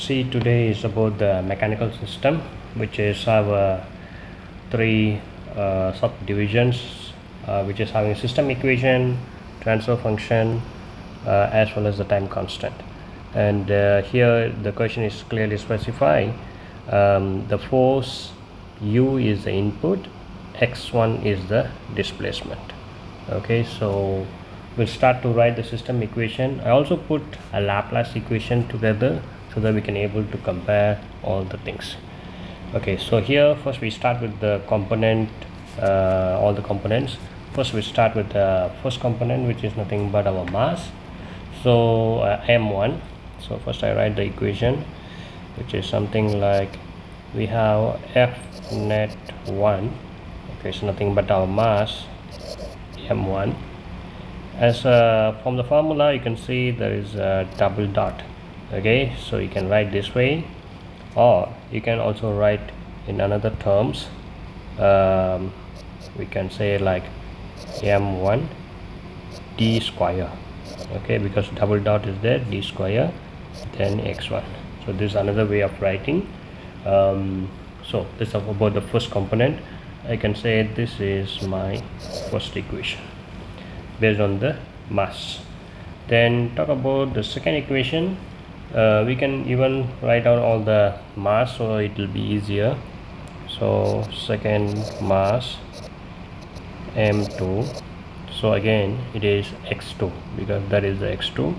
see today is about the mechanical system, which is have three subdivisions, which is having system equation, transfer function, as well as the time constant. And here the question is clearly specified. The force U is the input, x1 is the displacement. Okay, so we'll start to write the system equation. I also put a Laplace equation together so that we can able to compare all the things. Okay, so here first we start with the component, all the components. First we start with the first component, which is nothing but our mass. So m1. So first I write the equation, which is something like we have f net 1. Okay, so nothing but our mass m1. As from the formula you can see there is a double dot. Okay, so you can write this way, or you can also write in another terms. We can say like m1 d square. Okay, because double dot is there, d square, then x1. So this is another way of writing. So this is about the first component. I can say this is my first equation based on the mass. Then talk about the second equation. We can even write down all the mass, so it will be easier. So second mass m2. So again it is x2, because that is the x2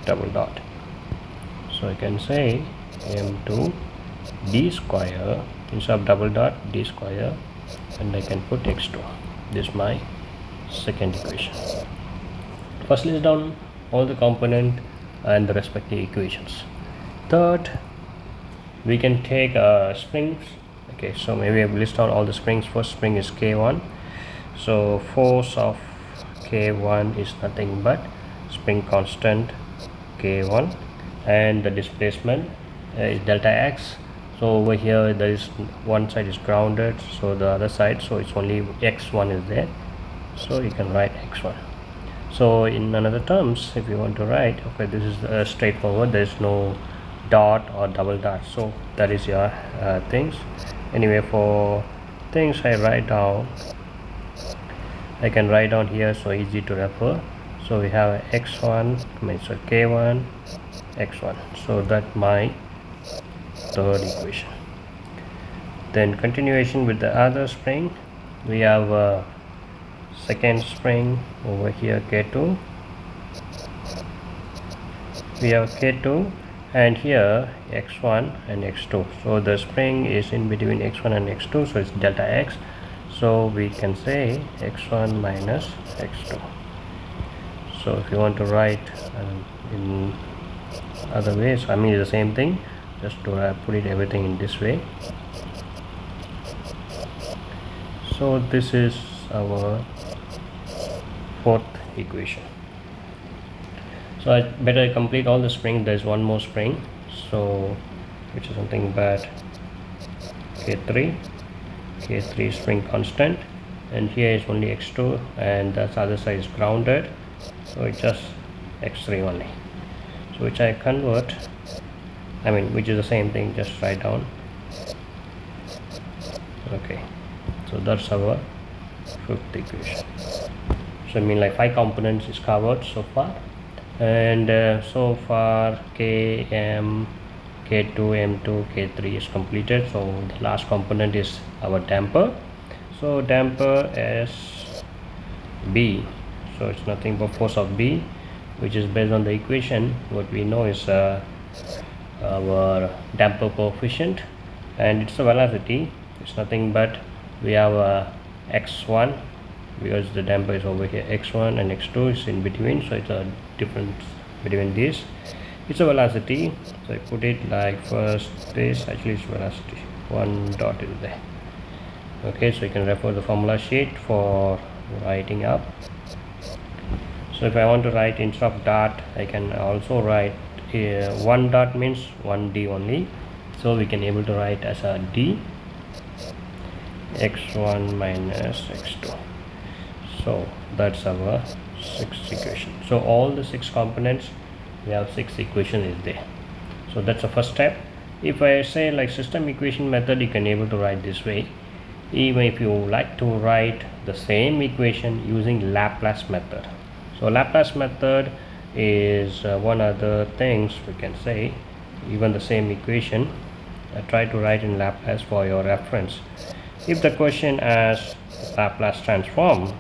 double dot. So I can say m2 d square, instead of double dot, d square, and I can put x2. This is my second equation. First list down all the component and the respective equations. Third, we can take springs. Okay, so maybe I list down all the springs. First spring is k1. So force of k1 is nothing but spring constant k1, and the displacement is delta x. So over here there is one side is grounded, so the other side, so it's only x1 is there, so you can write x1. So in another terms, if you want to write, okay, this is straightforward, there is no dot or double dot, so that is your things. Anyway, for things I write down, I can write down here, so easy to refer. So we have x1 means k1 x1, so that my third equation. Then continuation with the other spring, we have a second spring over here, k2. We have k2, and here x1 and x2. So the spring is in between x1 and x2, so it's delta x. So we can say x1 minus x2. So if you want to write in other ways, I mean it's the same thing, just to put it everything in this way. So this is our fourth equation. So I better complete all the spring. There is one more spring, so which is something but k3 spring constant, and here is only x2, and the other side is grounded, so it's just x3 only. So which I convert, I mean which is the same thing, just write down. Okay, so that's our fifth equation. So I mean like 5 components is covered so far, and so far km, k2, m2, k3 is completed. So the last component is our damper. So damper is B, so it's nothing but force of B, which is based on the equation. What we know is our damper coefficient, and it's a velocity. It's nothing but we have x1, because the damper is over here, x1, and x2 is in between, so it's a difference between these. It's a velocity, so I put it like first this, actually it's velocity, one dot is there. Okay, so you can refer the formula sheet for writing up. So if I want to write instead of dot, I can also write one dot means 1d only, so we can able to write as a d x1 minus x2. So that's our sixth equation. So all the 6 components we have 6 equation is there. So that's the first step. If I say like system equation method, you can able to write this way. Even if you like to write the same equation using Laplace method. So Laplace method is one other things we can say. Even the same equation, try to write in Laplace for your reference. If the question asks Laplace transform,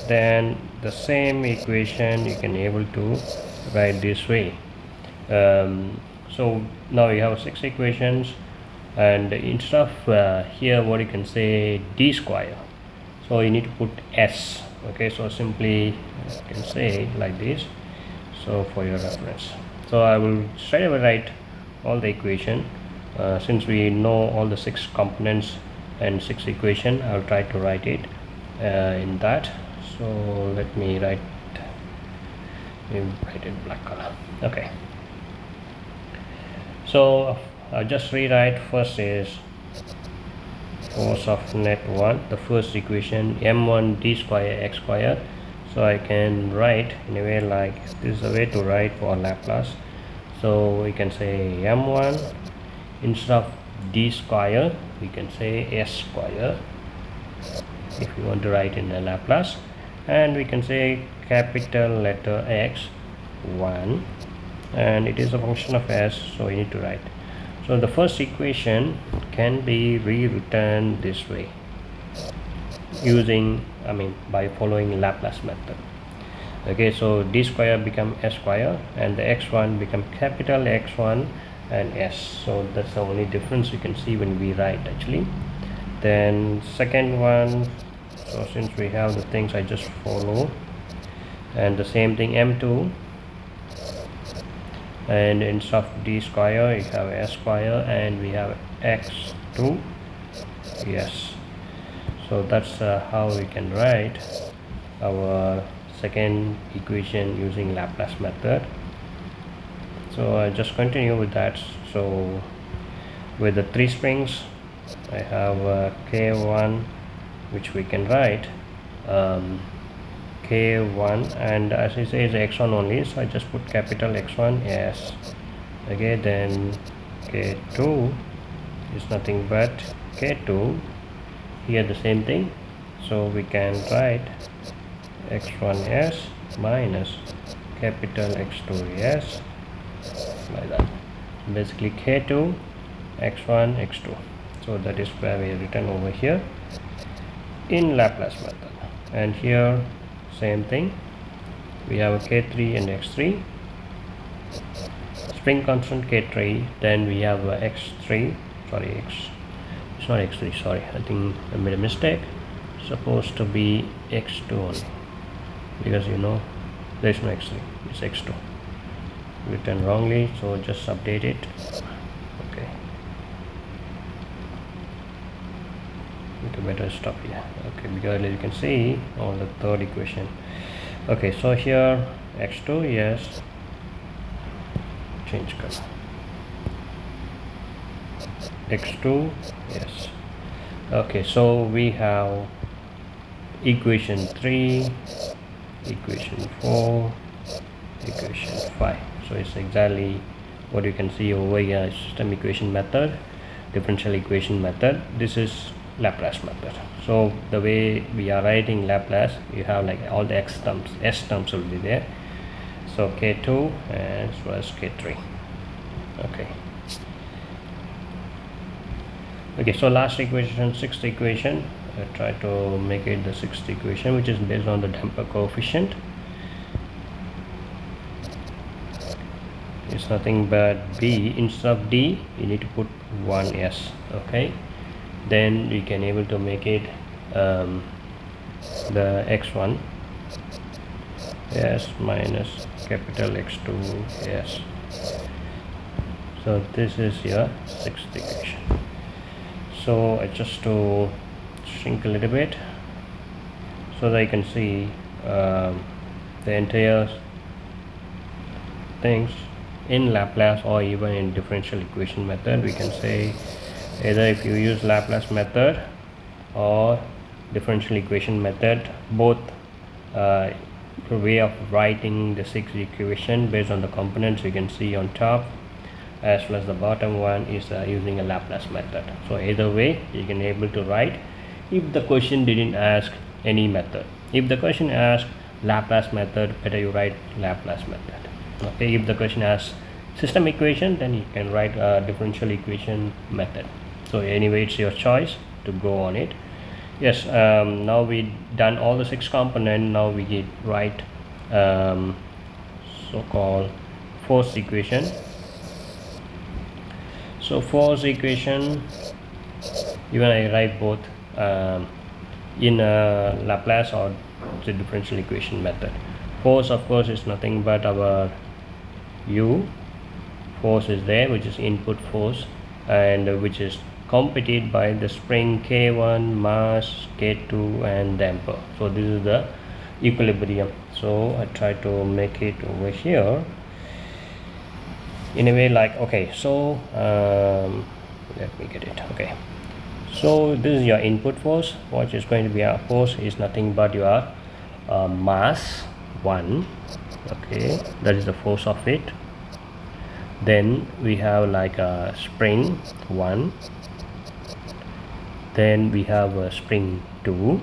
then the same equation you can able to write this way. So now you have 6 equations, and instead of here what you can say d square, so you need to put s. Okay, so simply you can say like this, so for your reference. So I will straight away write all the equation. Since we know all the 6 components and 6 equation, I will try to write it in that. So let me write in black color. Okay, so I'll just rewrite. First is force of net 1, the first equation, m1 d square x square. So I can write in a way like this is a way to write for Laplace. So we can say m1, instead of d square we can say s square if you want to write in a Laplace, and we can say capital letter X 1, and it is a function of s, so you need to write. So the first equation can be rewritten this way using, by following Laplace method. Okay, so d square become s square and the x1 become capital X1 and s. So that's the only difference you can see when we write actually. Then second one, so since we have the things I just follow, and the same thing m2, and instead of d square you have s square and we have x2. Yes, so that's how we can write our second equation using Laplace method. So I just continue with that. So with the 3 springs I have k1, which we can write k1, and as I say is x1 only, so I just put capital X1 s. Okay, then k2 is nothing but k2, here the same thing, so we can write x1s minus capital X2 s, like that. Basically k2 x1 x2. So that is where we have written over here in Laplace method. And here same thing, we have a k3 and x3, spring constant k3, then we have a x3, sorry, it's not x3, sorry, I think I made a mistake, supposed to be x2 only, because there is no x3, it's x2, written wrongly, so just update it. Okay, better stop here. Okay, because you can see on the third equation. Okay, so here x2, yes, change color, x2, yes. Okay, so we have equation 3, equation 4, equation 5. So it's exactly what you can see over here, system equation method, differential equation method. This is Laplace method. So the way we are writing Laplace, you have like all the s terms will be there. So k2 as well as k3. Okay, so last equation, sixth equation, I try to make it the sixth equation, which is based on the damper coefficient. It's nothing but b, instead of d you need to put 1s. Okay, then we can able to make it the x1 s minus capital X2 s. So this is your sixth equation. So I just to shrink a little bit so that you can see the entire things in Laplace or even in differential equation method. We can say either if you use Laplace method or differential equation method, both way of writing the sixth equation based on the components you can see on top, as well as the bottom one is using a Laplace method. So either way you can able to write if the question didn't ask any method. If the question asks Laplace method, better you write Laplace method. Okay, if the question asks system equation, then you can write a differential equation method. So anyway, it's your choice to go on it. Yes, now we done all the 6 component. Now we get write so-called force equation. So force equation, even I write both in Laplace or the differential equation method. Force of course is nothing but our u force is there, which is input force, and which is competed by the spring K1, mass K2 and damper. So this is the equilibrium. So I try to make it over here in a way like, okay, so let me get it. Okay, so this is your input force. What is going to be our force is nothing but your mass 1. Okay, that is the force of it. Then we have like a spring 1, then we have a spring 2,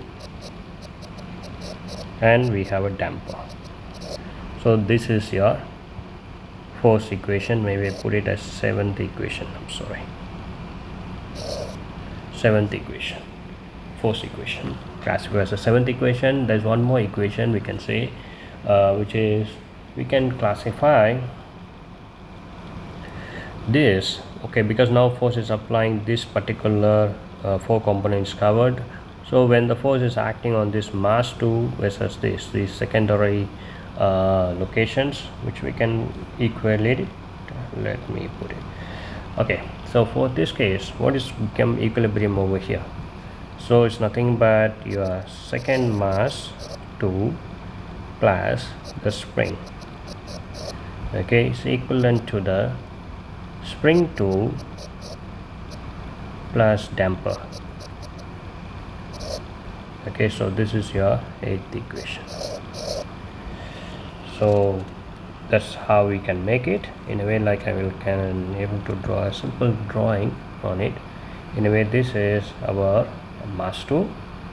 and we have a damper. So this is your force equation. Maybe I put it as 7th equation. I'm sorry, 7th equation, force equation. Classified as a 7th equation. There's one more equation we can say, which is we can classify this. Okay, because now force is applying this particular 4 components covered. So when the force is acting on this mass 2 versus these secondary locations, which we can equate it. Let me put it. Okay, so for this case, what is become equilibrium over here? So it's nothing but your second mass 2 plus the spring. Okay, it's equivalent to the spring 2 plus damper. Okay, so this is your 8th equation. So that's how we can make it in a way like I will can able to draw a simple drawing on it. In a way, this is our mass 2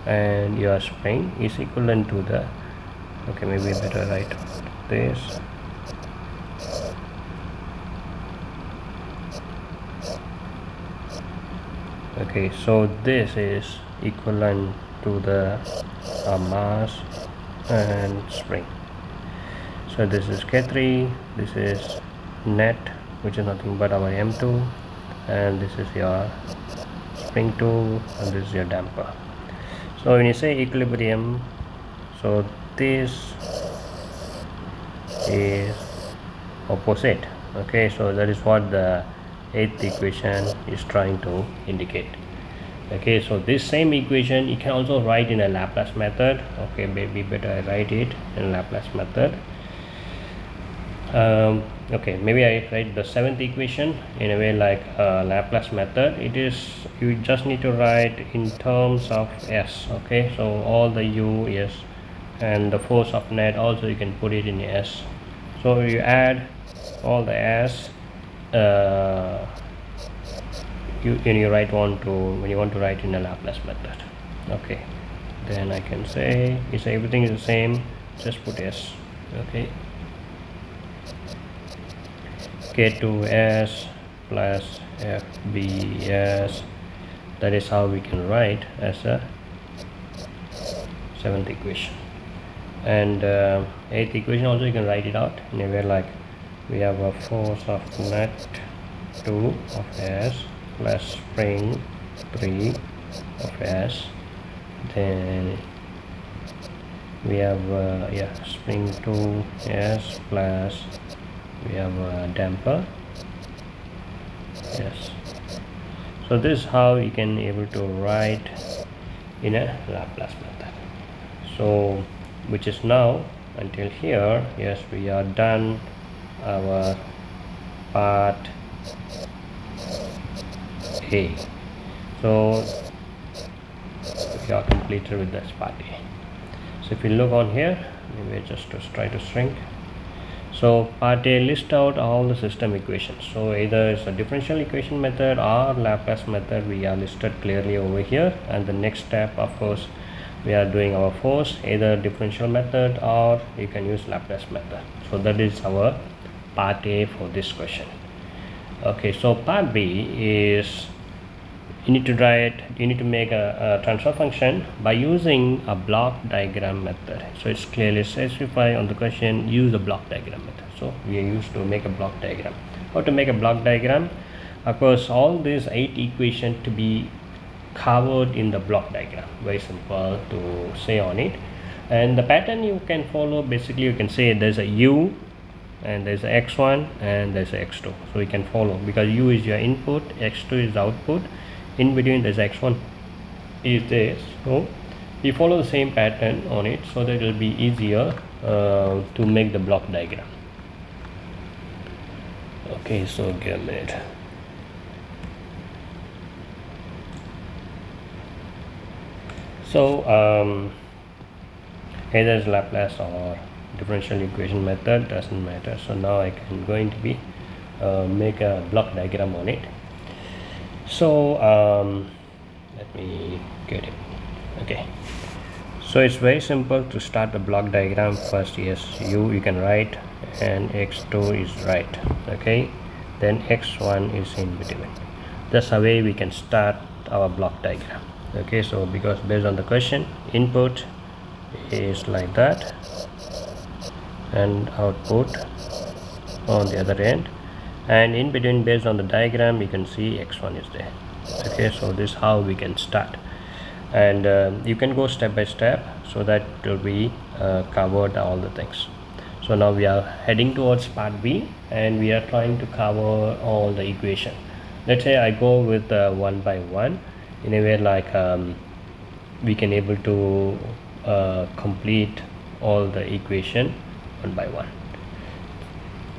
and your spring is equivalent to the, okay, maybe better write this. Okay, so this is equivalent to the mass and spring. So this is K3, this is net, which is nothing but our M2, and this is your spring 2, and this is your damper. So when you say equilibrium, so this is opposite. Okay, so that is what the 8th equation is trying to indicate. Okay, so this same equation you can also write in a Laplace method. Okay, maybe better I write it in Laplace method. Okay, maybe I write the 7th equation in a way like Laplace method. It is, you just need to write in terms of S. Okay, so all the U is, and the force of net also you can put it in S. So you add all the S when you want to write in a Laplace method. Okay, then I can say if everything is the same, just put S. Okay, K2S plus FBS. That is how we can write as a 7th equation. And 8th equation also you can write it out in a way like we have a force of net 2 of S plus spring 3 of S. Then we have spring 2 S plus we have a damper. Yes, so this is how you can able to write in a Laplace method. So which is now until here. Yes, we are done our part A. So we are completed with this part A. So if you look on here, maybe just to try to shrink. So part A list out all the system equations. So either it's a differential equation method or Laplace method, we are listed clearly over here. And the next step, of course, we are doing our force, either differential method or you can use Laplace method. So that is our part A for this question. Okay, so part B is you need to make a transfer function by using a block diagram method. So it's clearly specified on the question, use the block diagram method. So we are used to make a block diagram. How to make a block diagram? Of course, all these 8 equations to be covered in the block diagram. Very simple to say on it. And the pattern you can follow, basically you can say there's a u and there's a x1 and there's a x2. So you can follow, because u is your input, x2 is the output, in between there's x1 is there. So we follow the same pattern on it, so that it will be easier to make the block diagram. Okay, so give a minute. So either it's Laplace or differential equation method, doesn't matter. So now I can going to be make a block diagram on it. So let me get it. Okay, so it's very simple to start the block diagram. First, yes, you can write, and x2 is right. Okay, then x1 is in between. That's the way we can start our block diagram. Okay, so because based on the question, input is like that and output on the other end, and in between, based on the diagram, you can see x1 is there. Okay, so this is how we can start, and you can go step by step, so that it will be covered all the things. So now we are heading towards part B, and we are trying to cover all the equation. Let's say I go with one by one, in a way like we can able to complete all the equation one by one.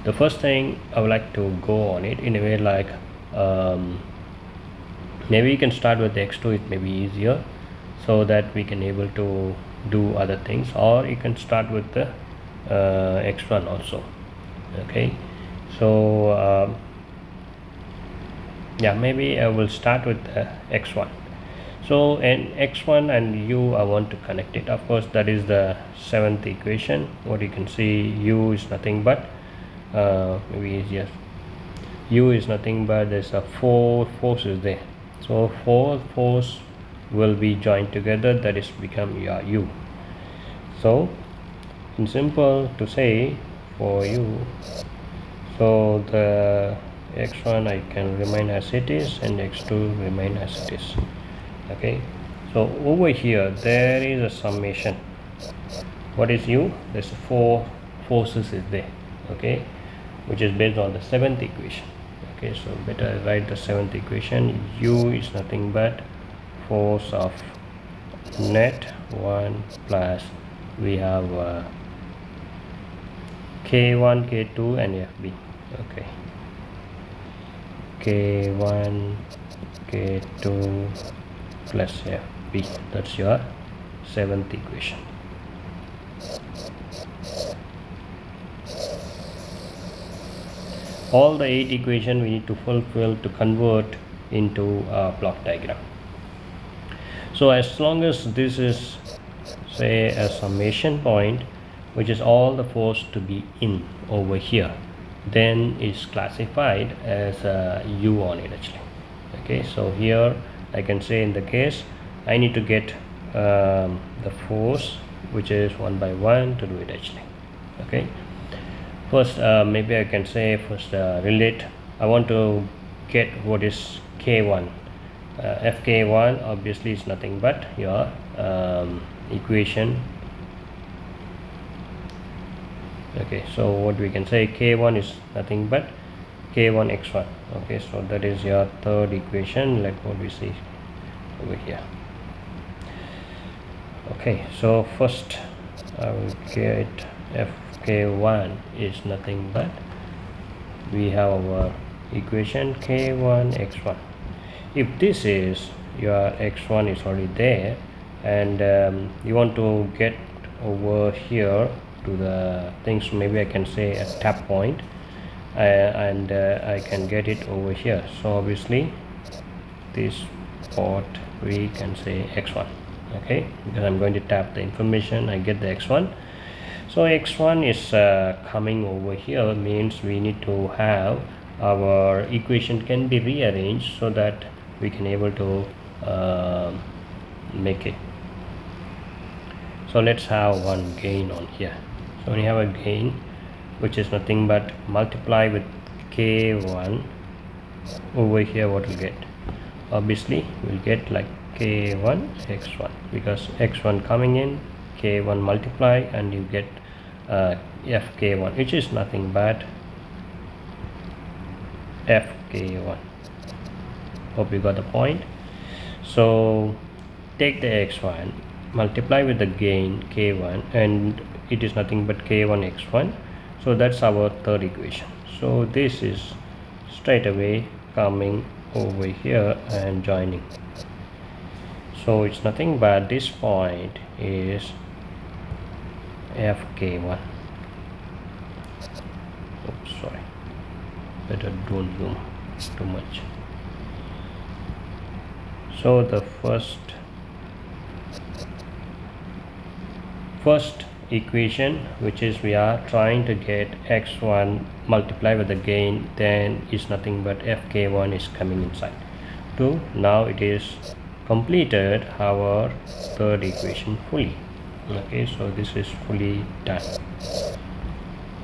The first thing I would like to go on it in a way like maybe you can start with x2, it may be easier, so that we can able to do other things, or you can start with the x1 also. Okay, so yeah, maybe I will start with x1. So and x1 and u, I want to connect it. Of course, that is the 7th equation. What you can see, u is nothing but maybe easier, u is nothing but there's a 4 forces there. So 4 force will be joined together, that is become your u. So in simple to say for u, so the x1 I can remain as it is, and x2 remain as it is. Okay, so over here there is a summation. What is u? There's 4 forces is there. Okay, which is based on the 7th equation. Okay, so better write the 7th equation. U is nothing but force of net 1 plus we have k1, k2 and fb. Okay, k1, k2 plus fb, that's your 7th equation. All the 8 equations we need to fulfill to convert into a block diagram. So as long as this is say a summation point, which is all the force to be in over here, then it's classified as a u on it actually. Okay, so here I can say in the case I need to get the force which is 1 by 1 to do it actually. Okay, first maybe I can say first relate, I want to get what is k1. Fk1 obviously is nothing but your equation. Okay, so what we can say, k1 is nothing but k1 x1. Okay, so that is your 3rd equation, like what we see over here. Okay, so first I will get fk1 is nothing but we have our equation k1 x1. If this is your x1 is already there, and you want to get over here to the things. Maybe I can say a tap point, and I can get it over here. So obviously this port we can say x1, okay, because I'm going to tap the information, I get the x1. So x1 is coming over here, means we need to have our equation can be rearranged so that we can able to make it. So let's have one gain on here. So when you have a gain, which is nothing but multiply with k1 over here, what we'll get? Obviously we'll get like k1 x1, because x1 coming in, k1 multiply, and you get fk1, which is nothing but fk1. Hope you got the point. So take the x1, multiply with the gain k1, and it is nothing but k1 x1. So that's our third equation. So this is straight away coming over here and joining. So it's nothing but this point is fk1. Oops, sorry, better don't zoom too much. So the first equation, which is we are trying to get x1 multiply with the gain, then is nothing but fk1 is coming inside. Now it is completed our third equation fully. Okay, so this is fully done.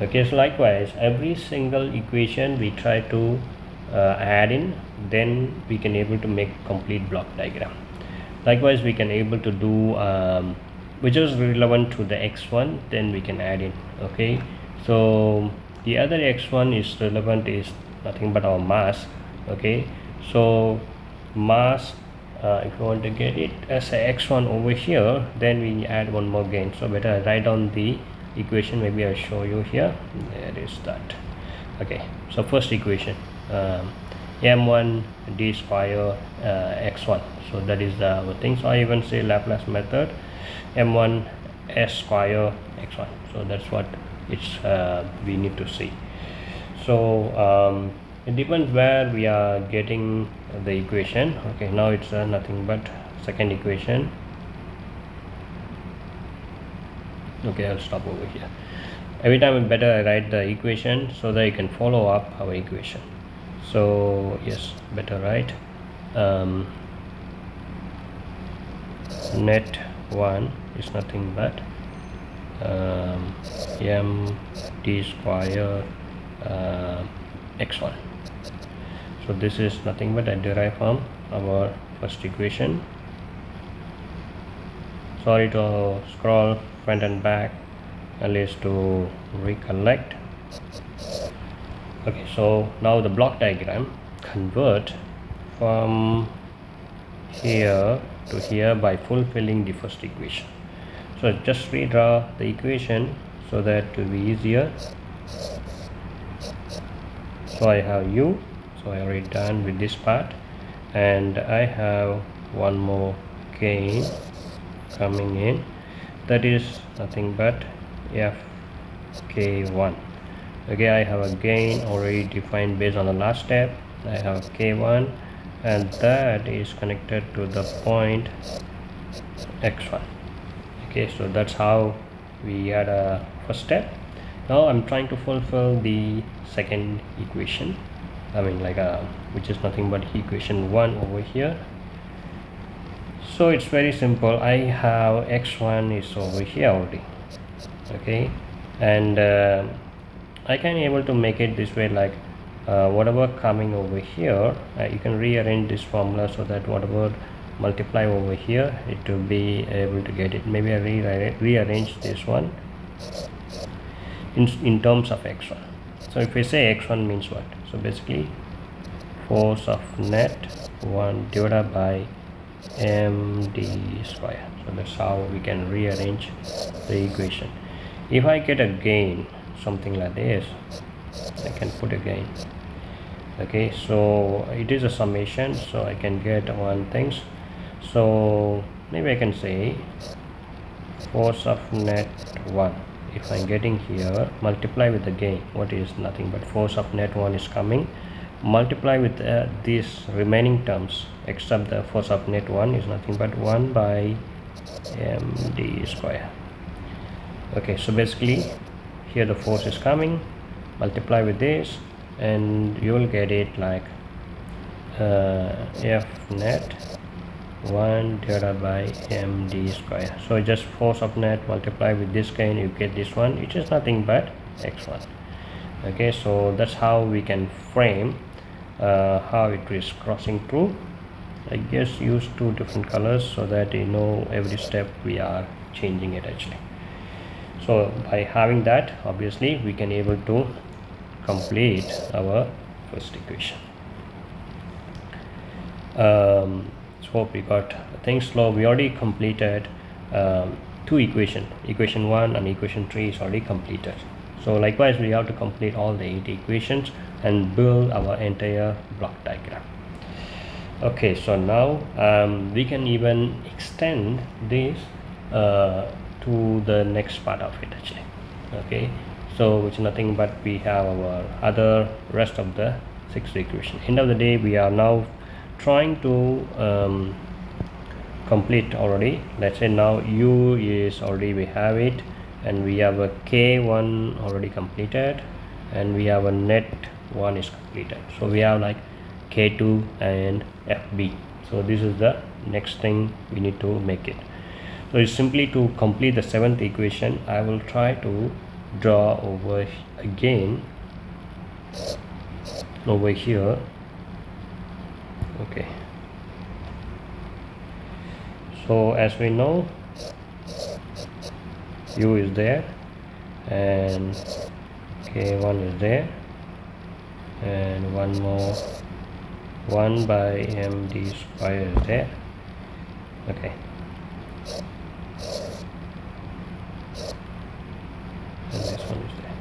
Okay, so likewise every single equation we try to add in, then we can able to make complete block diagram. Likewise we can able to do which is relevant to the x1, then we can add in. Okay, so the other x1 is relevant is nothing but our mass. Okay, so mass, if you want to get it as a x1 over here, then we add one more gain. So better I write down the equation, maybe I'll show you here. There is that. Okay, so first equation, m1 d square x1. So that is the thing. So I even say Laplace method m1 s square x1. So that's what it's we need to see. So it depends where we are getting the equation. Okay, now it's nothing but second equation. Okay, I'll stop over here. Every time it's better I write the equation so that you can follow up our equation. So yes, better write net 1 is nothing but m d square x1. So this is nothing but I derive from our first equation. Sorry to scroll front and back, at least to recollect. Okay, so now the block diagram convert from here to here by fulfilling the first equation. So just redraw the equation so that it will be easier. So I have u, so I already done with this part, and I have one more gain coming in, that is nothing but fk1. Okay, I have a gain already defined based on the last step. I have k1, and that is connected to the point x1. Okay, so that's how we had a first step. Now I'm trying to fulfill the second equation, I mean like which is nothing but equation 1 over here. So it's very simple. I have x1 is over here already. Okay, and I can able to make it this way, like whatever coming over here, you can rearrange this formula so that whatever multiply over here, it will be able to get it. Maybe I rearrange this one in terms of x1. So if we say x1 means what? So basically force of net 1 divided by md square. So that's how we can rearrange the equation. If I get a gain something like this, I can put a gain. Okay, so it is a summation, so I can get one things. So maybe I can say force of net 1, if I'm getting here, multiply with the gain, what is nothing but force of net 1 is coming, multiply with these remaining terms, except the force of net 1 is nothing but 1 by md square. Okay, so basically here the force is coming, multiply with this, and you will get it like F net 1 divided by md square. So just force of net multiply with this gain, you get this one, which is nothing but x1. Okay, so that's how we can frame how it is crossing through. I guess use two different colors so that you know every step we are changing it actually. So by having that, obviously we can able to complete our first equation. So we got things slow. We already completed two equation 1 and equation 3 is already completed. So likewise we have to complete all the 8 equations and build our entire block diagram. Okay, so now we can even extend this to the next part of it actually. Okay, so which is nothing but we have our other rest of the 6th equation. End of the day, we are now trying to complete already. Let's say now u is already, we have it, and we have a k1 already completed, and we have a net 1 is completed. So we have like k2 and fb. So this is the next thing we need to make it. So it's simply to complete the 7th equation. I will try to draw over again over here. Okay, so as we know, u is there and k1 is there, and one more 1 by md square is there. Okay, and this one is there.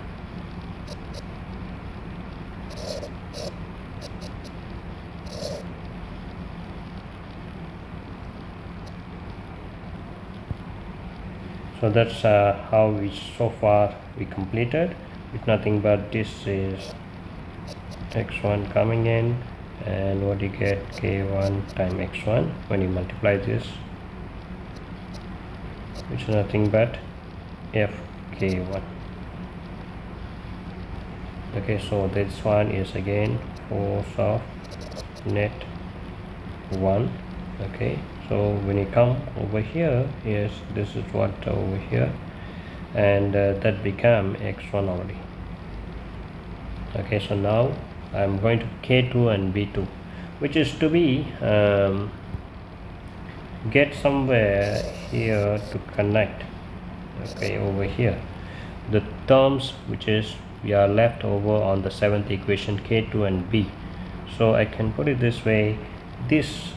So that's how we so far we completed with nothing but this is x1 coming in, and what you get k1 times x1 when you multiply this, which is nothing but fk1. Okay, so this one is again force of net 1. Okay, so when you come over here, yes, this is what over here, and that become x1 already. Okay, so now I'm going to k2 and b2, which is to be get somewhere here to connect. Okay, over here the terms which is we are left over on the 7th equation, k2 and b. So I can put it this way, this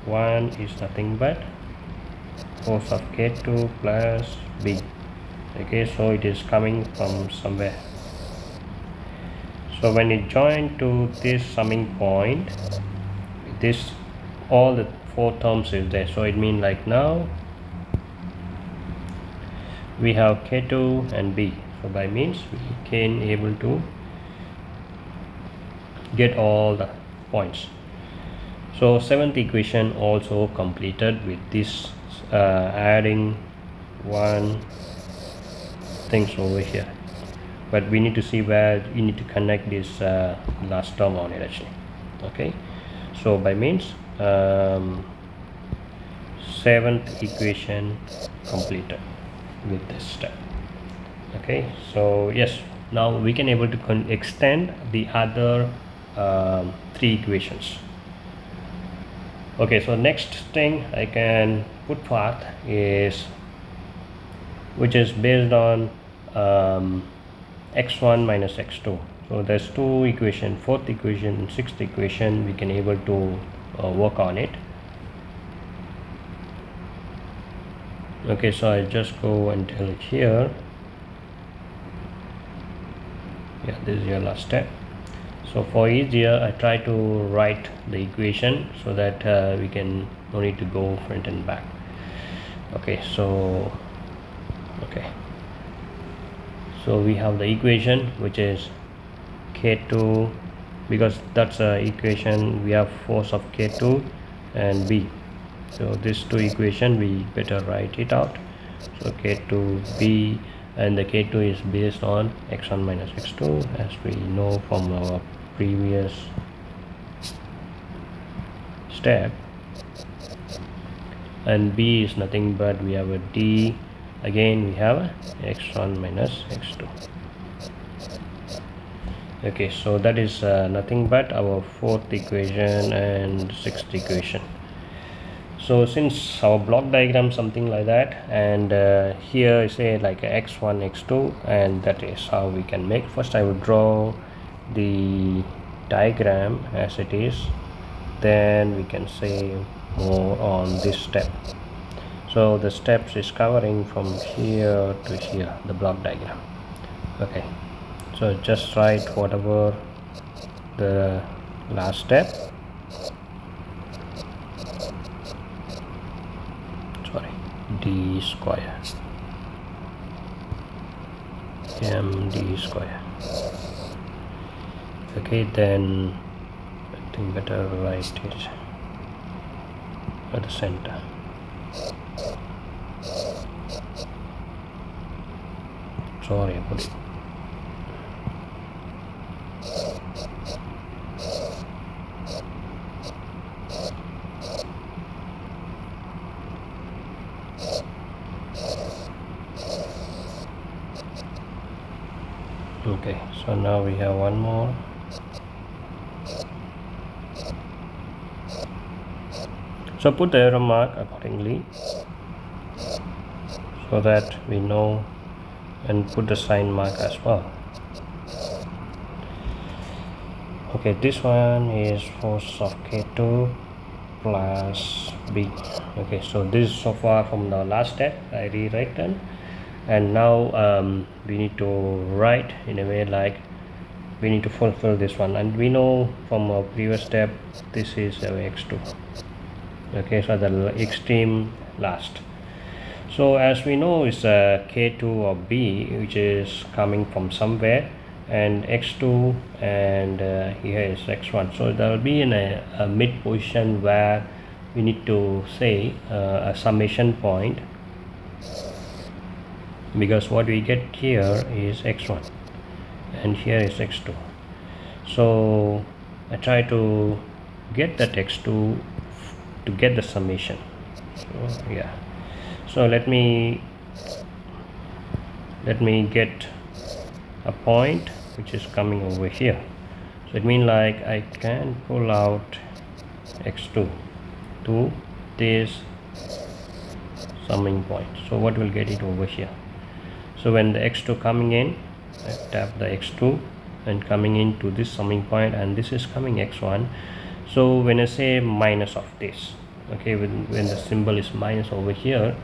one is nothing but force of k2 plus b. Okay, so it is coming from somewhere. So when you join to this summing point, this all the 4 terms is there. So it means like now we have k2 and b. So by means we can able to get all the points. So 7th equation also completed with this adding one things over here, but we need to see where you need to connect this last term on it actually. Okay, so by means 7th equation completed with this step. Okay, so yes, now we can able to extend the other 3 equations. Okay, so next thing I can put forth is, which is based on x1 minus x2. So there's 2 equation, 4th equation and 6th equation, we can able to work on it. Okay, so I just go until here. Yeah, this is your last step. So for easier, I try to write the equation so that we can no need to go front and back. Okay, so we have the equation which is k2, because that's a equation we have force of k2 and b. So these two equation we better write it out. So k2b, and the k2 is based on x1 minus x2, as we know from our previous step, and b is nothing but we have a d, again we have a x1 minus x2. Okay, so that is nothing but our fourth equation and sixth equation. So since our block diagram something like that, and here I say like x1 x2, and that is how we can make. First I would draw the diagram as it is, then we can say more on this step. So the steps is covering from here to here, the block diagram. Okay, so just write whatever the last step, d square md square. Okay, then I think better write it at the center. Sorry about it. Okay, so now we have one more. So put the arrow mark accordingly so that we know, and put the sign mark as well. Okay, this one is force of k2 plus b. Okay, so this is so far from the last step I rewritten, and now we need to write in a way like we need to fulfill this one, and we know from our previous step this is our x2. Okay, so the extreme last. So as we know is k2 or b, which is coming from somewhere, and x2, and here is x1. So there will be in a mid position where we need to say a summation point, because what we get here is x1 and here is x2. So I try to get that x2 to get the summation. So yeah, so let me get a point which is coming over here. So it means like I can pull out x2 to this summing point. So what will get it over here? So when the x2 coming in, I tap the x2 and coming into this summing point, and this is coming x1. So when I say minus of this, okay, when the symbol is minus over here,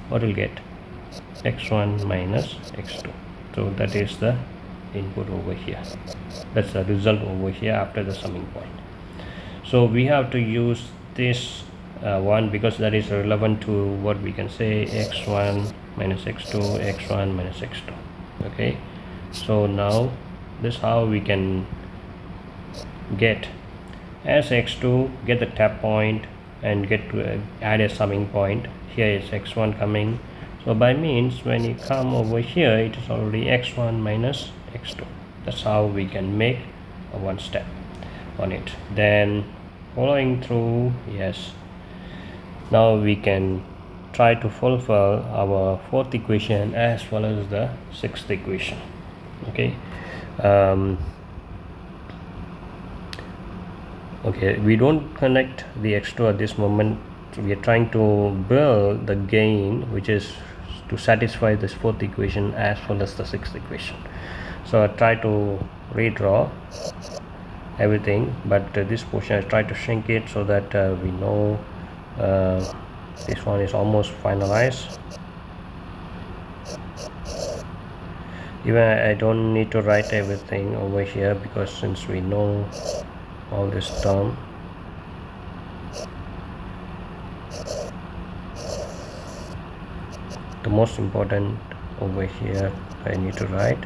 what will get? x1 minus x2. So that is the input over here. That's the result over here after the summing point. So we have to use this one because that is relevant to what we can say x1 minus x2, x1 minus x2. Okay, so now this is how we can get as x2, get the tap point and get to add a summing point. Here is x1 coming, so by means when you come over here it is already x1 minus x2. That's how we can make a one step on it. Then following through, yes, now we can try to fulfill our fourth equation as well as the sixth equation. Okay, okay, we don't connect the x2 at this moment. We are trying to build the gain which is to satisfy this fourth equation as well as the sixth equation. So I try to redraw everything, but this portion I try to shrink it so that we know this one is almost finalized. Even I don't need to write everything over here, because since we know all this term. the most important over here I need to write,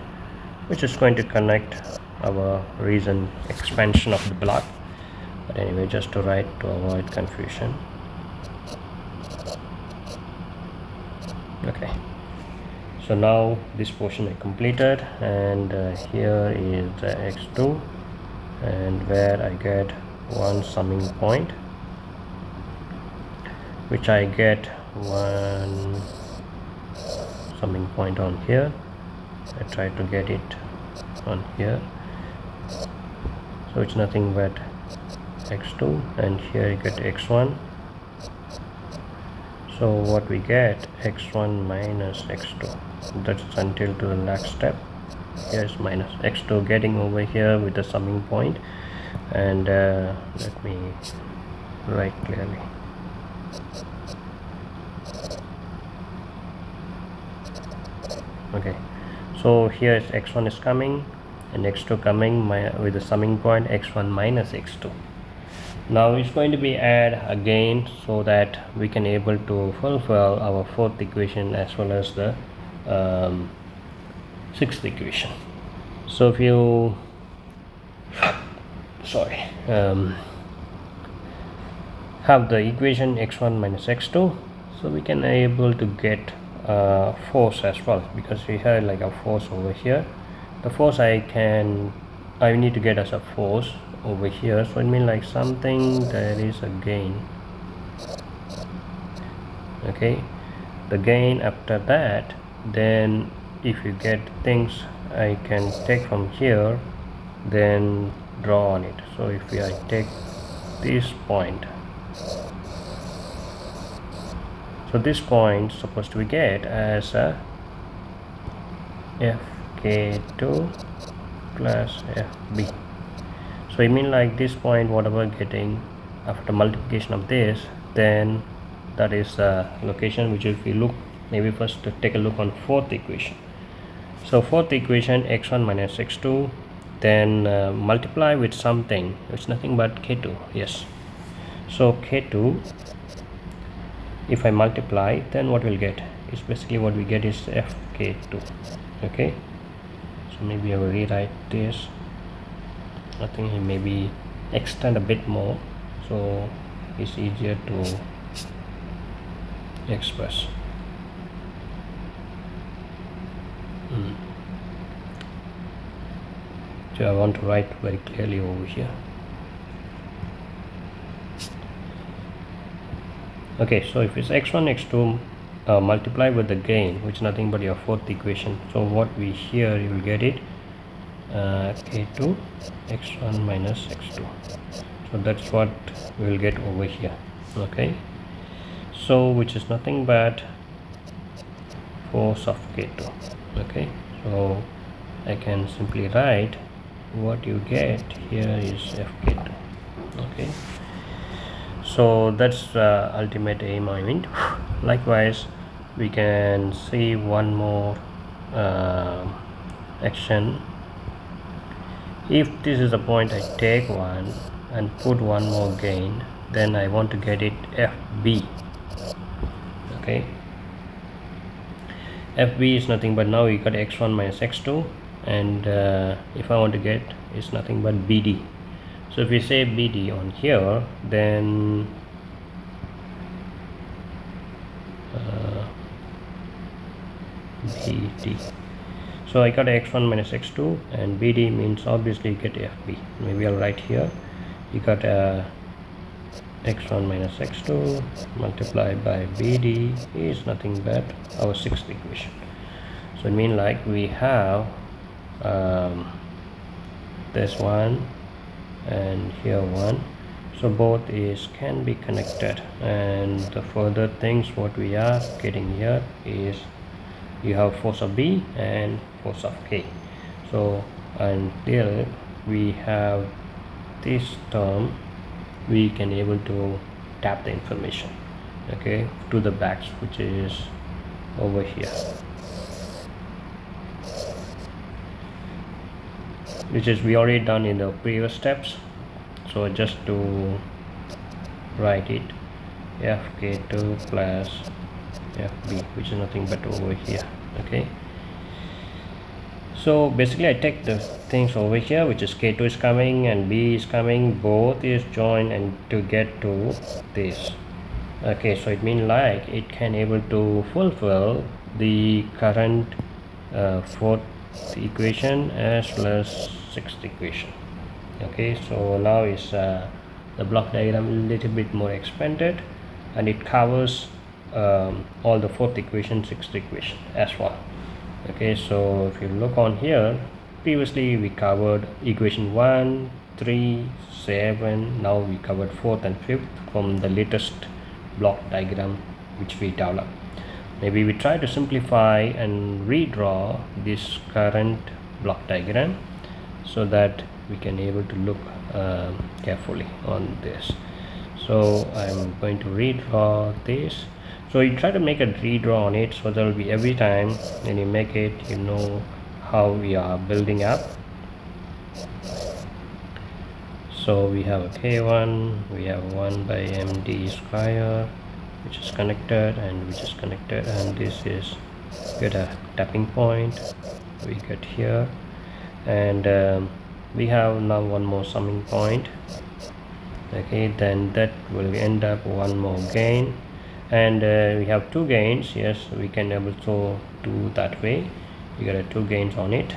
which is going to connect our region expansion of the block. But anyway, just to write to avoid confusion. Okay, so now this portion I completed, and here is the x2, and where I get one summing point, which I get one summing point on here. I try to get it on here, so it's nothing but x2, and here you get x1. So what we get, x1 minus x2, that's until to the last step. Here's minus x2 getting over here with the summing point, and let me write clearly. Okay, so here is x1 is coming and x2 coming with the summing point x1 minus x2. Now it's going to be add again, so that we can able to fulfill our fourth equation as well as the sixth equation. So if you have the equation x1 minus x2, so we can able to get force as well, because we have like a force over here. The force I need to get as a force over here, so it means like something there is a gain. Okay, the gain after that, then if you get things I can take from here, then draw on it. So if I take this point, so this point supposed to be get as a fk2 plus fb. So I mean like this point, whatever getting after multiplication of this, then that is a location which, if we look, maybe first to take a look on fourth equation. So fourth equation, x1 minus x2, then multiply with something, it's nothing but k2. Yes, so k2, if I multiply, then what we'll get is basically what we get is fk2. Okay, so maybe I will rewrite this. I think it maybe extend a bit more, so it's easier to express. So I want to write very clearly over here. Okay, so if it's x1 x2 multiply with the gain, which is nothing but your fourth equation, so what we here you will get it k2 x1 minus x2. So that's what we will get over here. Okay, so which is nothing but force of k2. Okay, so I can simply write what you get here is fk2. Okay, so that's ultimate aim, I mean. Likewise, we can see one more action. If this is a point, I take one and put one more gain, then I want to get it fb. Okay, fb is nothing but, now you got x1 minus x2, and if I want to get, it's nothing but bd. So if we say bd on here, then bd, so I got x1 minus x2, and bd means obviously you get fb. Maybe I'll write here, you got x1 minus x2 multiplied by bd is nothing but our sixth equation. So it means like we have this one and here one, so both can be connected. And the further things what we are getting here is you have force of b and force of k. So and here we have this term, we can able to tap the information, okay, to the backs, which is over here, which is we already done in the previous steps. So just to write it, fk2 plus FB, which is nothing but over here. Okay, so basically I take the things over here, which is K2 is coming and B is coming, both is joined and to get to this. Okay, so it means like it can able to fulfill the current fourth equation as well as sixth equation. Okay, so now is the block diagram a little bit more expanded, and it covers all the fourth equation, sixth equation as well. Okay, so if you look on here, previously we covered equation 1, 3, 7. Now we covered fourth and fifth from the latest block diagram which we developed. Maybe we try to simplify and redraw this current block diagram so that we can able to look carefully on this. So I'm going to redraw this. So you try to make a redraw on it, so there will be every time when you make it, you know how we are building up. So we have a K1, we have 1 by md square, which is connected and which is connected, and this is get a tapping point we get here, and we have now one more summing point. Okay, then that will end up one more gain, and we have two gains. Yes, we can also do that way. You got two gains on it.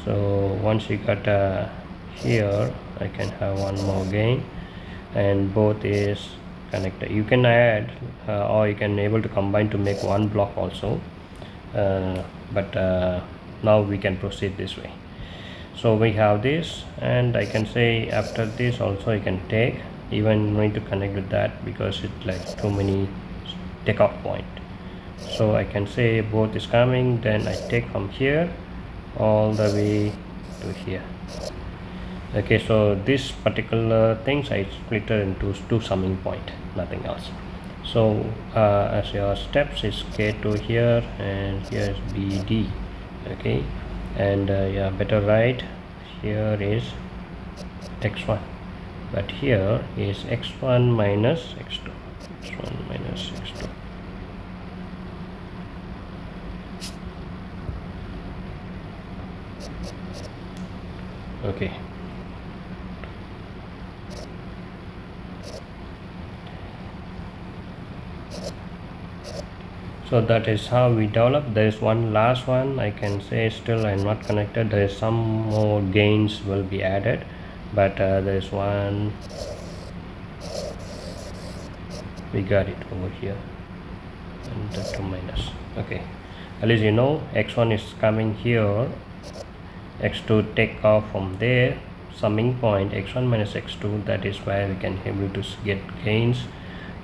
So once you got here, I can have one more gain, and both is connected. You can add or you can able to combine to make one block also, but now we can proceed this way. So we have this, and I can say after this also you can take, even going to connect with that because it's like too many takeoff point. So I can say both is coming, then I take from here all the way to here. Okay, so this particular things I split it into two summing point, nothing else. So as your steps is K2 here, and here is BD. Okay, and yeah, better write here is x1, but here is x1 minus x2, x1 minus x2. Okay, so that is how we develop. There is one last one I can say, still I'm not connected. There is some more gains will be added, but there is one, we got it over here, and the 2 minus. Okay, at least you know x1 is coming here, x2 take off from there, summing point x1 minus x2. That is where we can able to get gains,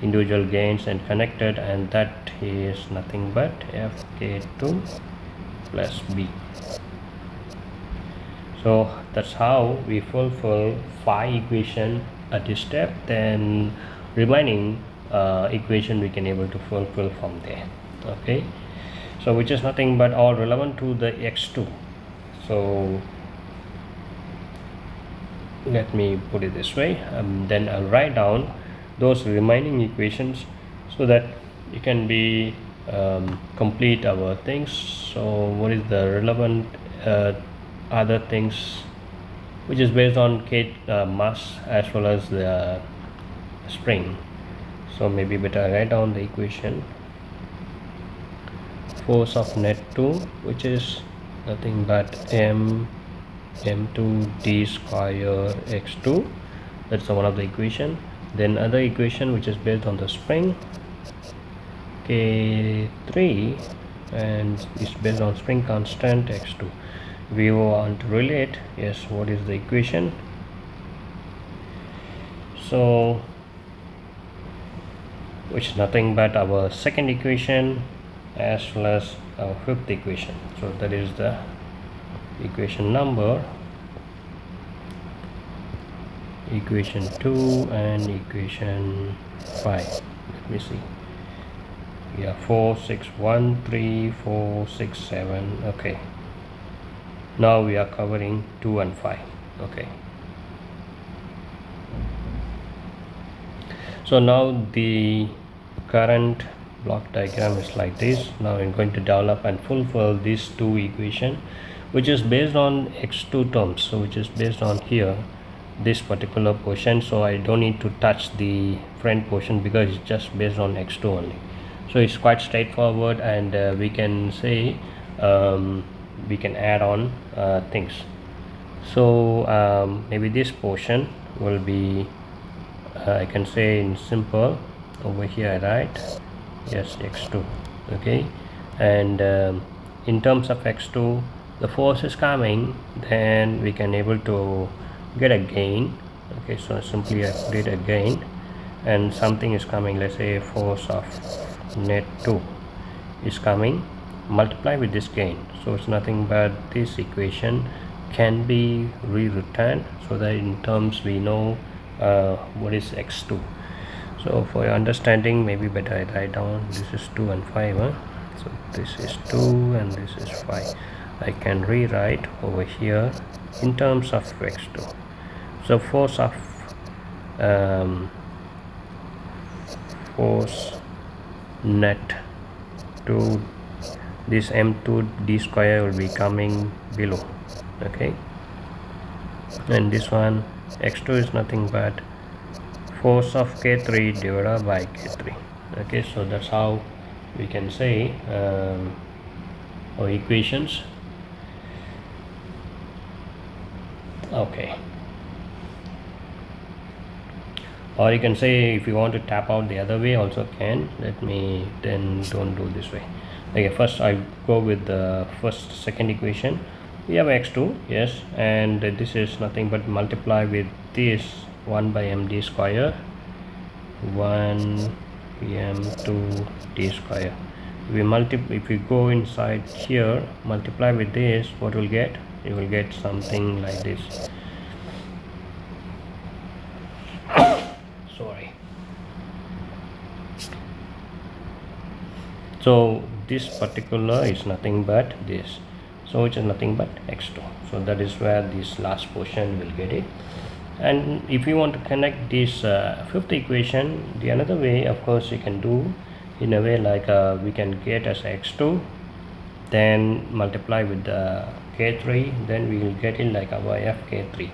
individual gains and connected, and that is nothing but fk2 plus b. So that's how we fulfill 5 equation at this step. Then remaining equation we can able to fulfill from there. Okay, so which is nothing but all relevant to the x2. So let me put it this way, then I'll write down those remaining equations so that it can be complete our things. So what is the relevant other things which is based on K mass as well as the spring. So maybe better I write down the equation force of net 2, which is nothing but m2 d square x2. That's one of the equation. Then other equation which is based on the spring K3, and is based on spring constant x2. We want to relate, yes, what is the equation? So which is nothing but our second equation as well as our fifth equation. So that is the equation number, equation 2 and equation 5. Let me see. Yeah, 4 6 1 3 4 6 7. Okay, now we are covering 2 and 5. Okay, so now the current block diagram is like this. Now I'm going to develop and fulfill these two equation, which is based on x2 terms, so which is based on here this particular portion. So I don't need to touch the front portion because it's just based on x2 only. So it's quite straightforward, and we can say we can add on things. So maybe this portion will be I can say in simple over here, right? Yes, x2. Okay, and in terms of x2, the force is coming, then we can able to get a gain. Okay, so simply I put it a gain, and something is coming, let's say force of net 2 is coming, multiply with this gain. So it's nothing but this equation can be rewritten so that in terms we know what is x2. So for your understanding, maybe better I write down this is 2 and 5, huh? So this is 2 and this is 5. I can rewrite over here in terms of x2. So force of force net to this m2 d square will be coming below. Okay, and this one x2 is nothing but force of k3 divided by k3. Okay, so that's how we can say our equations. Okay, or you can say if you want to tap out the other way also can. Let me then don't do this way. Okay, first I go with the second equation. We have x2, yes, and this is nothing but multiply with this 1 by md square 1 m2 d square. If we go inside here, multiply with this, what will get? You will get something like this. Sorry. So this particular is nothing but this, so which is nothing but x2. So that is where this last portion will get it. And if you want to connect this fifth equation, the another way, of course, you can do in a way like we can get as x2, then multiply with the k3, then we will get it like our fk3.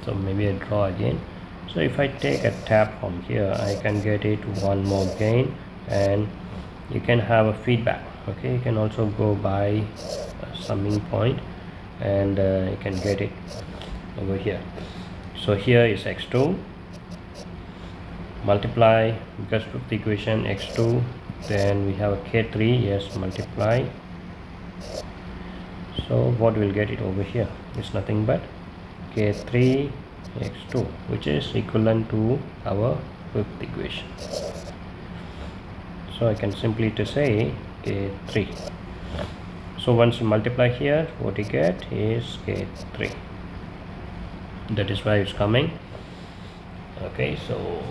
So maybe I draw again. So if I take a tap from here, I can get it one more gain, and you can have a feedback. Okay, you can also go by a summing point, and you can get it over here. So here is x2, multiply, because of the equation x2, then we have a k3, yes, multiply. So what will get it over here is nothing but k3 x2, which is equivalent to our fifth equation. So I can simply to say k3. So once you multiply here, what you get is k3. That is why it's coming. Okay, so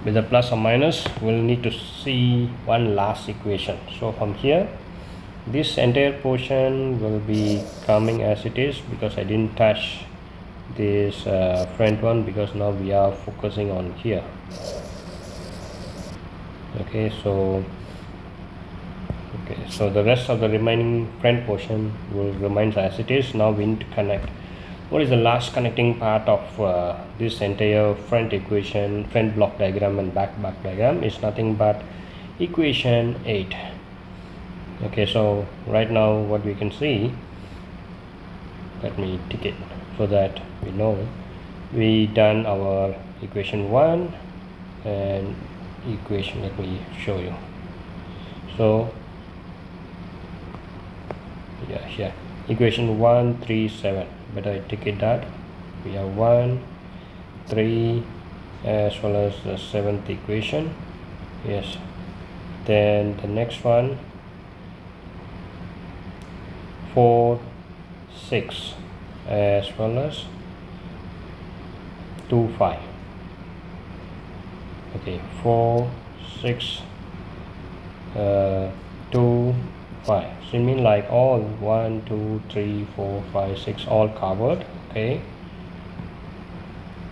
with the plus or minus, we'll need to see one last equation. So from here, this entire portion will be coming as it is, because I didn't touch this front one, because now we are focusing on here. Okay, so the rest of the remaining front portion will remain as it is. Now we need to connect. What is the last connecting part of this entire front equation, front block diagram and back diagram is nothing but equation 8. Okay, so right now what we can see, let me tick it so that we know we done our equation 1 and equation, let me show you. So yeah, here equation 1 3 7, but I take it that we have 1 3 as well as the seventh equation, yes. Then the next one 4 6 as well as 2 5. Okay, 4 6 2 5. So it means like all 1 2 3 4 5 6 all covered. Okay,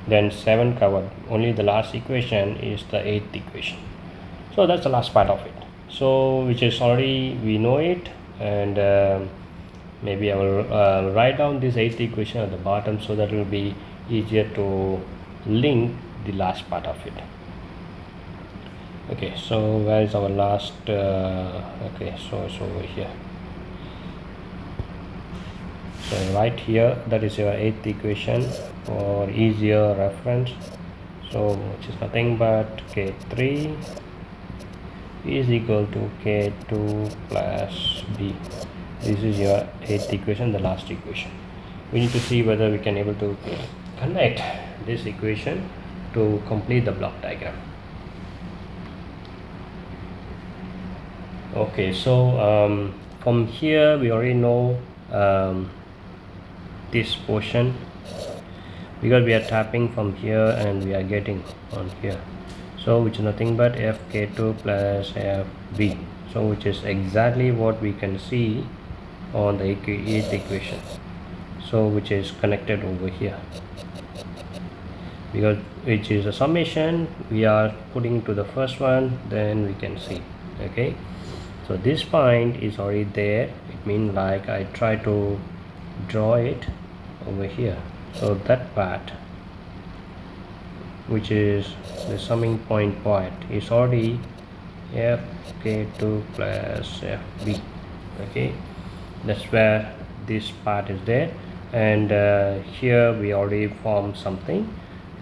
then 7 covered. Only the last equation is the 8th equation. So that's the last part of it, so which is already we know it. And maybe I will write down this eighth equation at the bottom, so that it will be easier to link the last part of it. Okay, so where is our last okay, so it's over here. So right here, that is your eighth equation for easier reference. So which is nothing but k3 is equal to k2 plus b. This is your eighth equation, the last equation. We need to see whether we can able to connect this equation to complete the block diagram. Okay, so from here we already know this portion, because we are tapping from here and we are getting on here, so which is nothing but fk2 plus fb, so which is exactly what we can see on the eighth equation, so which is connected over here, because which is a summation we are putting to the first one, then we can see. Okay, so this point is already there, it means like I try to draw it over here, so that part which is the summing point is already fk2 plus fb. Okay, that's where this part is there. And here we already formed something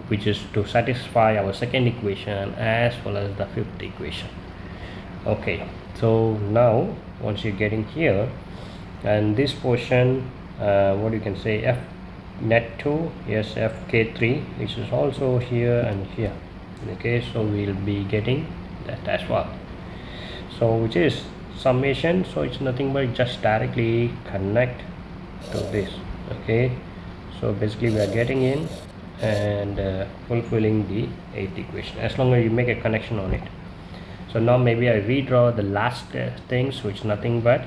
which is to satisfy our second equation as well as the fifth equation. Okay, so now once you're getting here, and this portion, what you can say, f net 2 is fk3, which is also here and here. Okay, so we'll be getting that as well, so which is summation, so it's nothing but just directly connect to this. Okay, so basically we are getting in and fulfilling the eighth equation as long as you make a connection on it. So now maybe I redraw the last things, which is nothing but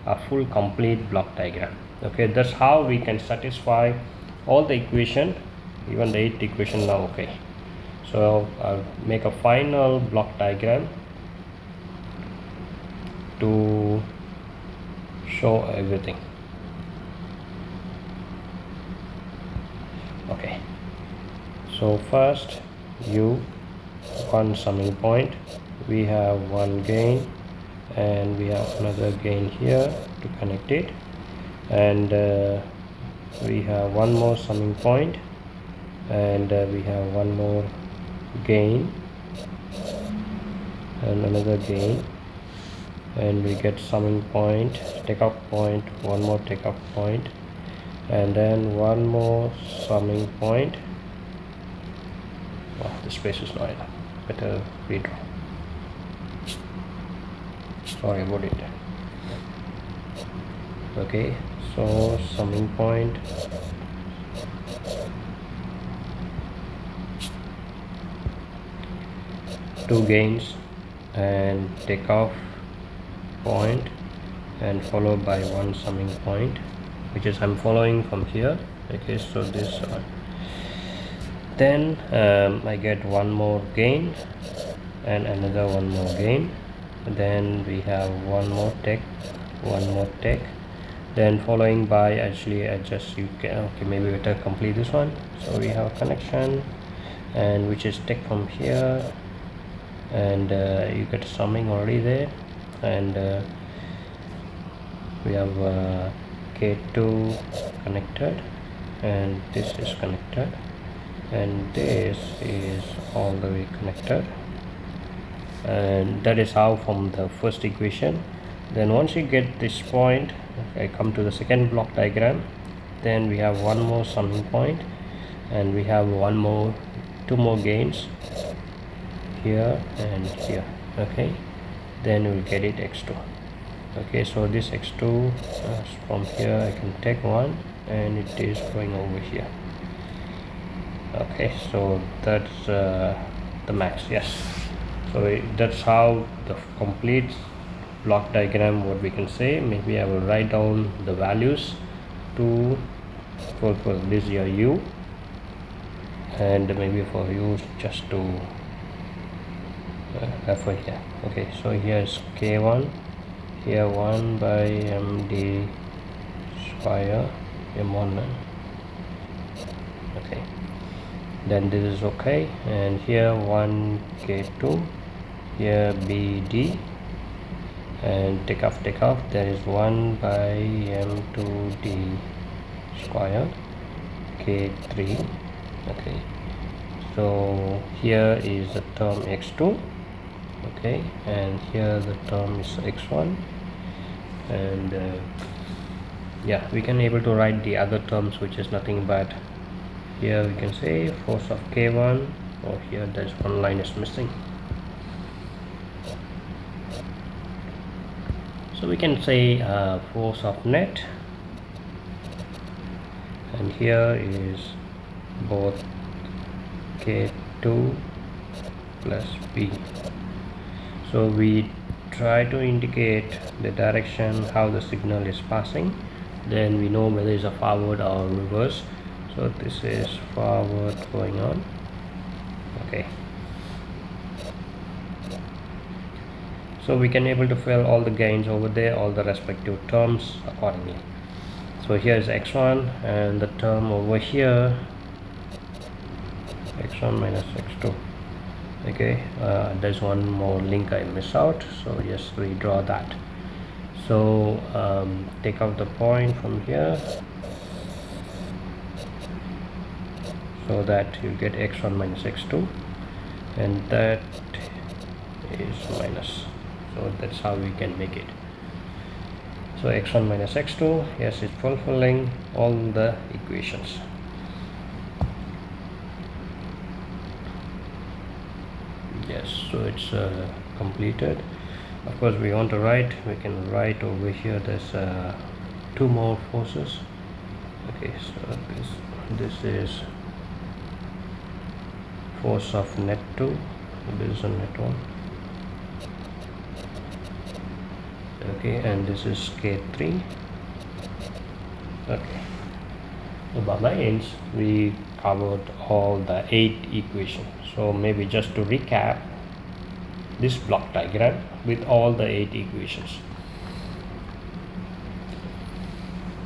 a full complete block diagram. Okay, that's how we can satisfy all the equation, even the eighth equation now. Okay, so I'll make a final block diagram to show everything. Okay, so first one summing point, we have one gain and we have another gain here to connect it, and we have one more summing point, and we have one more gain and another gain, and we get summing point, takeoff point, one more takeoff point, and then one more summing point. Wow, the space is not enough, better redraw, sorry about it. Okay, so summing point, two gains and takeoff point, and followed by one summing point, which is I'm following from here. Okay, so this then I get one more gain and another one more gain, then we have one more take, then following by, actually I just, you can, okay, maybe better complete this one. So we have a connection, and which is take from here, and you get summing already there, and we have k2 connected, and this is connected, and this is all the way connected, and that is how from the first equation. Then once you get this point, I come to the second block diagram, then we have one more summing point, and we have two more gains here and here. Okay, then we'll get it x2. Okay, so this x2 from here I can take one, and it is going over here. Okay, so that's the max. Yes, so that's how the complete block diagram, what we can say. Maybe I will write down the values to for this your u, and maybe for u just to for here. Okay, so here's k1, here 1 by md square m1. Okay, then this is okay, and here 1 k2, here bd, and take off, there is 1 by m2d square k3. Okay, so here is the term x2. Okay, and here the term is x1, and yeah, we can able to write the other terms, which is nothing but here we can say force of k1, or here there's one line is missing, so we can say force of net, and here is both k2 plus b. So we try to indicate the direction how the signal is passing, then we know whether it's a forward or reverse. So this is forward going on. Okay, so we can able to fill all the gains over there, all the respective terms accordingly. So here is x1, and the term over here x1 minus x2. Okay, there's one more link I miss out, so just redraw that. So take out the point from here, so that you get x1 minus x2, and that is minus, so that's how we can make it. So x1 minus x2, yes, it's fulfilling all the equations. Yes, so it's completed. Of course, we want to write, we can write over here, there's two more forces. Okay, so this is force of net 2, this is a net 1. Okay, and this is k3. Okay, so by my ends we covered all the 8 equations. So maybe just to recap this block diagram with all the 8 equations.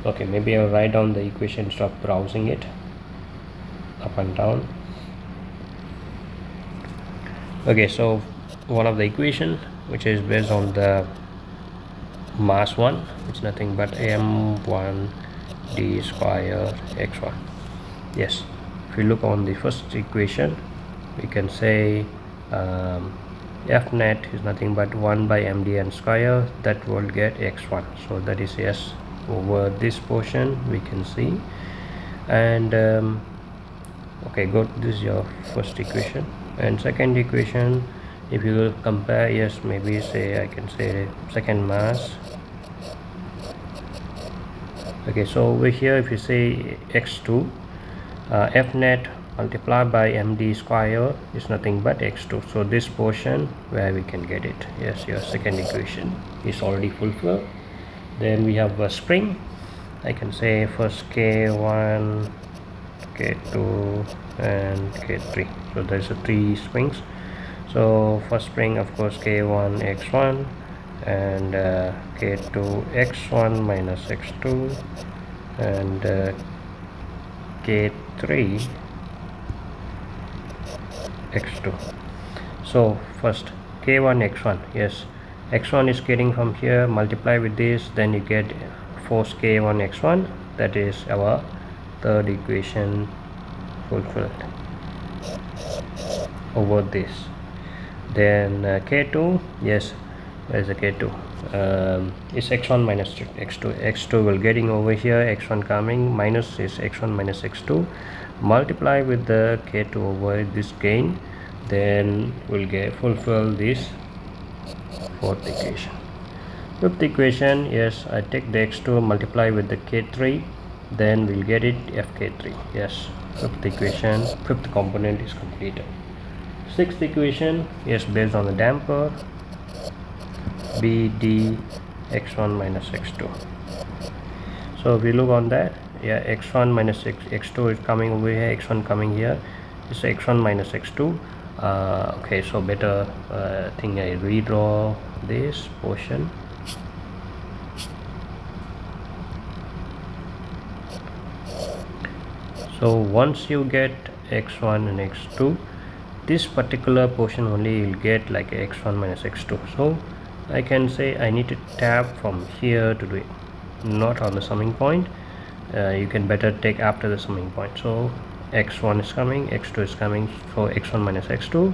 Okay, maybe I'll write down the equation instead of browsing it up and down. Okay, so one of the equation, which is based on the mass 1, it's nothing but m1 d square x1. Yes, if we look on the first equation, we can say f net is nothing but 1 by mdn square, that will get x1. So that is yes over this portion we can see. And okay, good, this is your first equation. And second equation, if you will compare, yes, maybe say I can say second mass. Okay, so over here if you say x2, f net multiplied by md square is nothing but x2. So this portion where we can get it, yes, your second equation is already fulfilled. Then we have a spring. I can say first k1, k2 and k3. So there's a 3 springs. So first spring, of course, k1 x1 and k2 x1 minus x2 and k3 x2. So first k1 x1, yes, x1 is getting from here, multiply with this, then you get force k1 x1, that is our third equation fulfilled over this. Then k2, yes, where's the k2? It's x1 minus x2. X2 will getting over here, x1 coming, minus is x1 minus x2, multiply with the k2 over this gain, then we'll get fulfill this fourth equation. Fifth equation, yes, I take the x2 multiply with the k3, then we'll get it fk3. Yes, fifth equation, fifth component is completed. Sixth equation, yes, based on the damper, bd x1 minus x2. So if we look on that, yeah, x1 minus x2 is coming over here, x1 coming here, it's x1 minus x2, Okay, so better think I redraw this portion. So once you get x1 and x2, this particular portion only will get like x1 minus x2. So I can say I need to tap from here to do it, not on the summing point. You can better take after the summing point. So x1 is coming, x2 is coming, so x1 minus x2,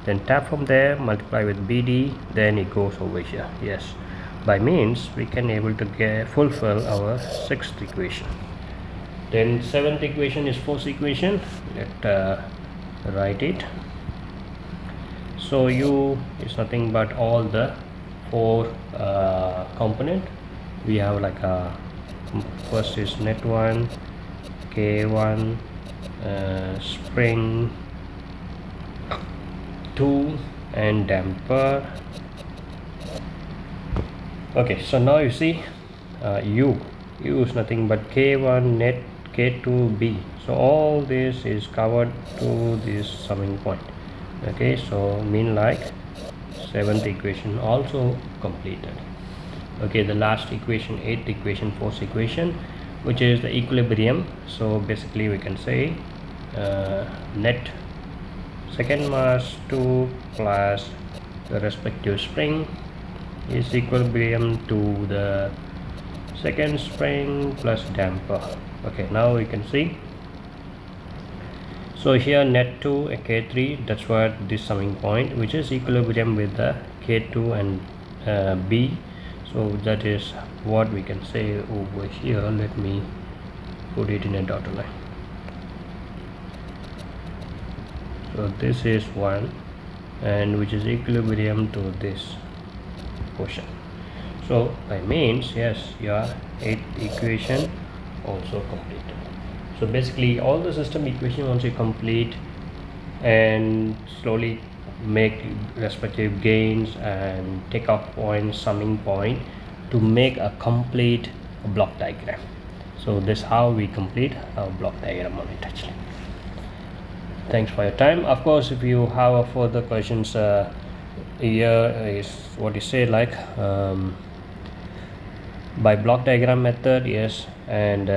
then tap from there, multiply with bd, then it goes over here. Yes, by means we can able to fulfill our sixth equation. Then seventh equation is force equation. Let write it. So u is nothing but all the four component. We have like a first is net 1, k1, spring 2, and damper. Okay, so now you see u is nothing but k1 net k2b. So all this is covered to this summing point. Okay, so mean like seventh equation also completed. Okay, the last equation, eighth equation, fourth equation, which is the equilibrium. So basically we can say net second mass 2 plus the respective spring is equilibrium to the second spring plus damper. Okay, now we can see, so here net 2 and k3, that's what this summing point, which is equilibrium with the k2 and b. So that is what we can say over here. Let me put it in a dotted line. So this is one, and which is equilibrium to this portion. So by means, yes, your eighth equation also completed. So basically all the system equation once you complete and slowly make respective gains and takeoff point, summing point to make a complete block diagram. So this is how we complete our block diagram on it actually. Thanks for your time. Of course, if you have further questions, here is what you say, like by block diagram method, yes, and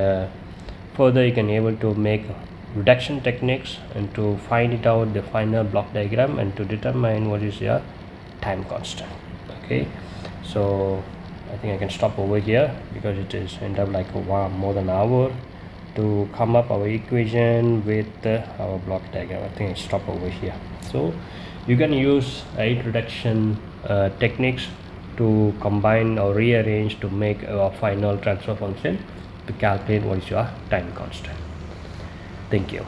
further you can able to make reduction techniques and to find it out the final block diagram and to determine what is your time constant. Okay, so I think I can stop over here because it is end up like more than an hour to come up our equation with our block diagram. I think I stop over here. So you can use 8 reduction techniques to combine or rearrange to make a final transfer function to calculate what is your time constant. Thank you.